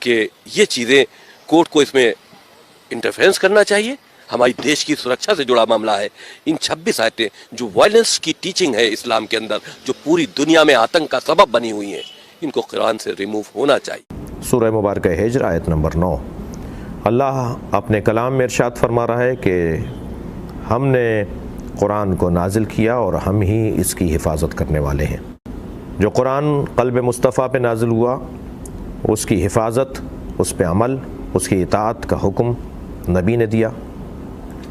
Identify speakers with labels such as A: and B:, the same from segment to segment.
A: کہ یہ چیزیں کورٹ کو اس میں انٹرفیرنس کرنا چاہیے. ہماری دیش کی سرکشا سے جڑا معاملہ ہے. ان 26 آیتیں جو وائلنس کی ٹیچنگ ہے اسلام کے اندر، جو پوری دنیا میں آتنک کا سبب بنی ہوئی ہیں، ان کو قرآن سے ریموو ہونا چاہیے.
B: سورہ مبارکہ ہجر آیت نمبر 9. اللہ اپنے کلام میں ارشاد فرما رہا ہے کہ ہم نے قرآن کو نازل کیا اور ہم ہی اس کی حفاظت کرنے والے ہیں. جو قرآن قلب مصطفیٰ پہ نازل ہوا، اس کی حفاظت، اس پہ عمل، اس کی اطاعت کا حکم نبی نے دیا،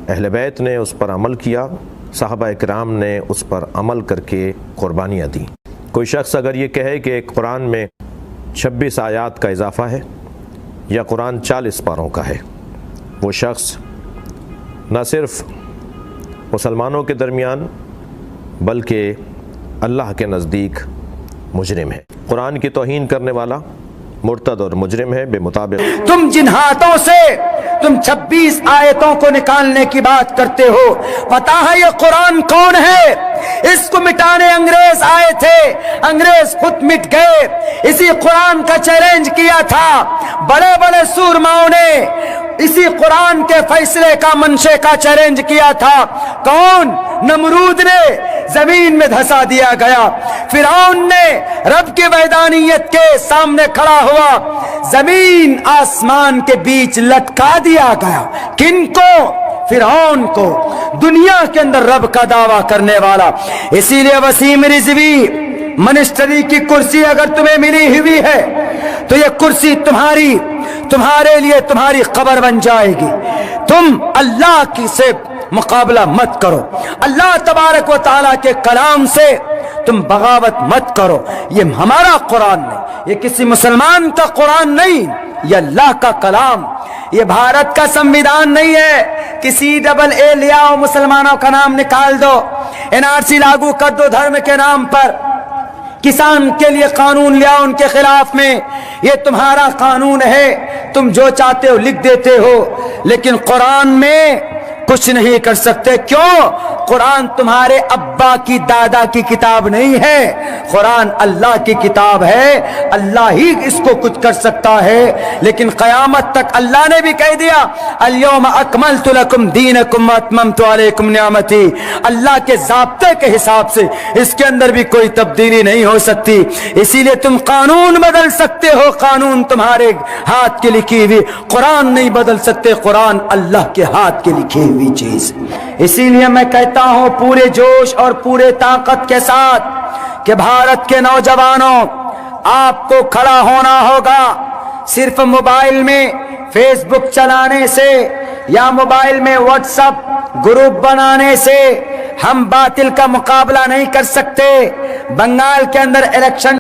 B: اہل بیت نے اس پر عمل کیا، صحابہ کرام نے اس پر عمل کر کے قربانیاں دیں. کوئی شخص اگر یہ کہے کہ قرآن میں 26 آیات کا اضافہ ہے یا قرآن 40 پاروں کا ہے، وہ شخص نہ صرف مسلمانوں کے درمیان بلکہ اللہ کے نزدیک مجرم ہے. قرآن کی توہین کرنے والا مرتد اور مجرم ہے. بے مطابق
C: تم جن ہاتھوں سے تم 26 آیتوں کو نکالنے کی بات کرتے ہو، پتا ہے یہ قرآن کون ہے؟ اس کو مٹانے انگریز آئے تھے، انگریز خود مٹ گئے. اسی قرآن کا چیلنج کیا تھا بڑے بڑے سورماؤں نے، اسی قرآن کے فیصلے کا منشے کا چیلنج کیا تھا. کون؟ نمرود نے زمین میں دھسا دیا گیا. فرعون نے رب کی وحدانیت کے سامنے کھڑا ہوا، زمین آسمان کے بیچ لٹکا دیا گیا. کن کو؟ فرعون کو، دنیا کے اندر رب کا دعویٰ کرنے والا. اسی لیے وسیم رضوی منسٹری کی کرسی اگر تمہیں ملی ہوئی ہے تو یہ کرسی تمہارے لیے تمہاری قبر بن جائے گی. تم اللہ کی سے مقابلہ مت کرو، اللہ تبارک و تعالیٰ کے کلام سے تم بغاوت مت کرو. یہ ہمارا قرآن نہیں، یہ کسی مسلمان کا قرآن نہیں، یہ اللہ کا کلام. یہ بھارت کا سمویدھان نہیں ہے کہ CAA لے آؤ، مسلمانوں کا نام نکال دو، NRC لاگو کر دو دھرم کے نام پر، کسان کے لیے قانون لے آؤ ان کے خلاف میں. یہ تمہارا قانون ہے، تم جو چاہتے ہو لکھ دیتے ہو، لیکن قرآن میں کچھ نہیں کر سکتے. کیوں؟ قرآن تمہارے ابا کی دادا کی کتاب نہیں ہے، قرآن اللہ کی کتاب ہے. اللہ ہی اس کو کچھ کر سکتا ہے. لیکن قیامت تک اللہ نے بھی کہہ دیا الیوم اکملت لکم دینکم واتممت علیکم نعمتی. اللہ کے ضابطے کے حساب سے اس کے اندر بھی کوئی تبدیلی نہیں ہو سکتی. اسی لیے تم قانون بدل سکتے ہو، قانون تمہارے ہاتھ کی لکھی ہوئی، قرآن نہیں بدل سکتے. قرآن اللہ کے ہاتھ کی لکھی ہوئی چیز. اسی لیے میں کہتا ہوں پورے جوش اور پورے طاقت کے ساتھ کہ بھارت کے نوجوانوں، آپ کو کھڑا ہونا ہوگا. صرف موبائل میں فیس بک چلانے سے یا موبائل میں واٹس ایپ گروپ بنانے سے ہم باطل کا مقابلہ نہیں کر سکتے. بنگال کے اندر الیکشن